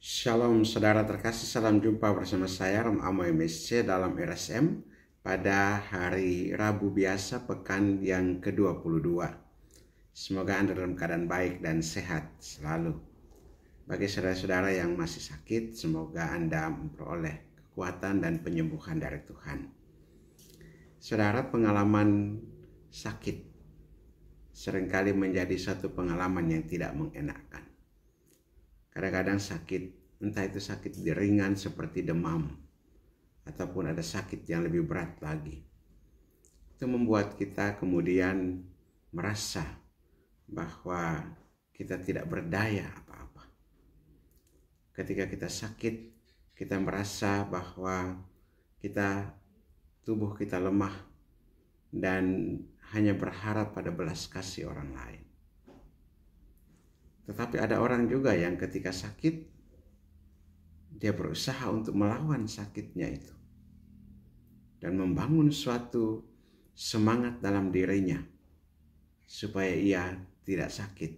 Shalom saudara terkasih, salam jumpa bersama saya Rom Amo MSC dalam RSM pada hari Rabu biasa pekan yang ke-22. Semoga Anda dalam keadaan baik dan sehat selalu. Bagi saudara-saudara yang masih sakit, semoga Anda memperoleh kekuatan dan penyembuhan dari Tuhan. Saudara, pengalaman sakit seringkali menjadi satu pengalaman yang tidak mengenakan. Kadang-kadang sakit, entah itu sakit ringan seperti demam, ataupun ada sakit yang lebih berat lagi. Itu membuat kita kemudian merasa bahwa kita tidak berdaya apa-apa. Ketika kita sakit, kita merasa bahwa tubuh kita lemah dan hanya berharap pada belas kasih orang lain. Tetapi ada orang juga yang ketika sakit, dia berusaha untuk melawan sakitnya itu. Dan membangun suatu semangat dalam dirinya supaya ia tidak sakit.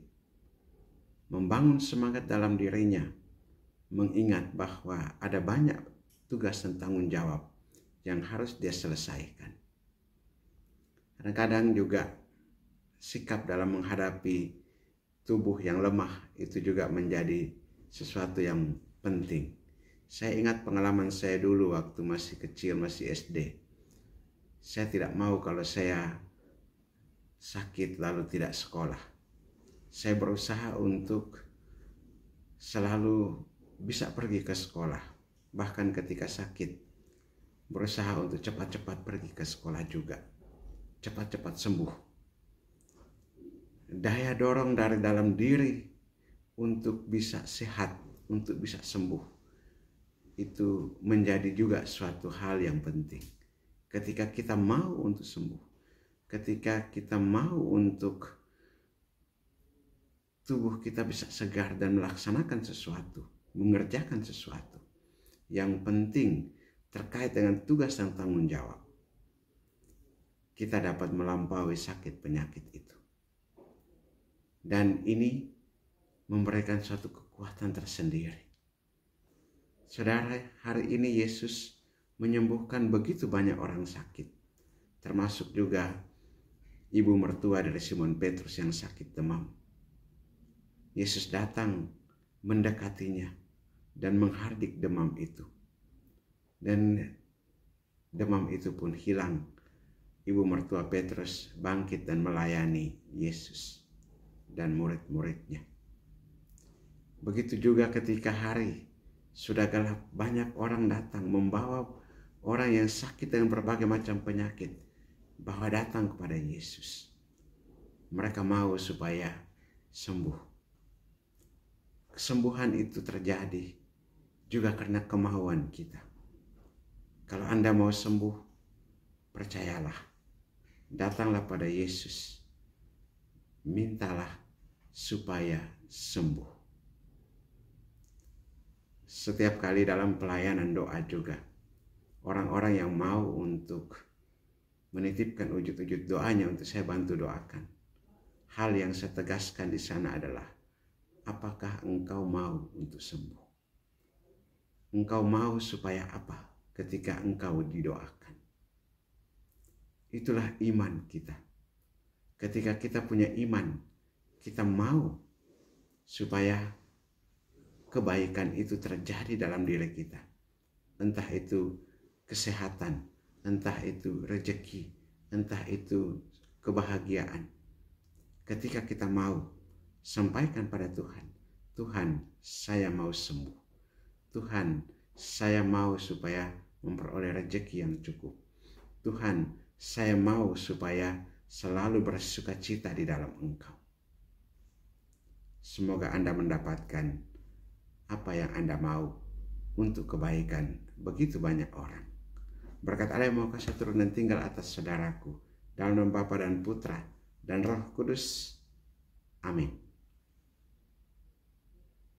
Membangun semangat dalam dirinya, mengingat bahwa ada banyak tugas dan tanggung jawab yang harus dia selesaikan. Kadang-kadang juga sikap dalam menghadapi tubuh yang lemah itu juga menjadi sesuatu yang penting. Saya ingat pengalaman saya dulu waktu masih kecil, masih SD. Saya tidak mau kalau saya sakit lalu tidak sekolah. Saya berusaha untuk selalu bisa pergi ke sekolah. Bahkan ketika sakit, berusaha untuk cepat-cepat pergi ke sekolah juga. Cepat-cepat sembuh. Daya dorong dari dalam diri untuk bisa sehat, untuk bisa sembuh, itu menjadi juga suatu hal yang penting. Ketika kita mau untuk sembuh, ketika kita mau untuk tubuh kita bisa segar dan melaksanakan sesuatu, mengerjakan sesuatu yang penting terkait dengan tugas dan tanggung jawab, kita dapat melampaui sakit penyakit itu. Dan ini memberikan suatu kekuatan tersendiri. Saudara, hari ini Yesus menyembuhkan begitu banyak orang sakit. Termasuk juga ibu mertua dari Simon Petrus yang sakit demam. Yesus datang mendekatinya dan menghardik demam itu. Dan demam itu pun hilang. Ibu mertua Petrus bangkit dan melayani Yesus dan murid-muridnya. Begitu juga ketika hari sudah gelap, banyak orang datang membawa orang yang sakit dengan berbagai macam penyakit, bahwa datang kepada Yesus. Mereka mau supaya sembuh. Kesembuhan itu terjadi juga karena kemauan kita. Kalau Anda mau sembuh, percayalah, datanglah pada Yesus, mintalah supaya sembuh. Setiap kali dalam pelayanan doa juga, orang-orang yang mau untuk menitipkan wujud-wujud doanya untuk saya bantu doakan. Hal yang saya tegaskan di sana adalah, apakah engkau mau untuk sembuh? Engkau mau supaya apa ketika engkau didoakan? Itulah iman kita. Ketika kita punya iman, kita mau supaya kebaikan itu terjadi dalam diri kita. Entah itu kesehatan, entah itu rezeki, entah itu kebahagiaan. Ketika kita mau sampaikan pada Tuhan, Tuhan, saya mau sembuh. Tuhan, saya mau supaya memperoleh rezeki yang cukup. Tuhan, saya mau supaya selalu bersukacita di dalam Engkau. Semoga Anda mendapatkan apa yang Anda mau untuk kebaikan begitu banyak orang. Berkat Allah yang mau kasih turun dan tinggal atas saudaraku, dalam nama Bapa dan Putra dan Roh Kudus. Amin.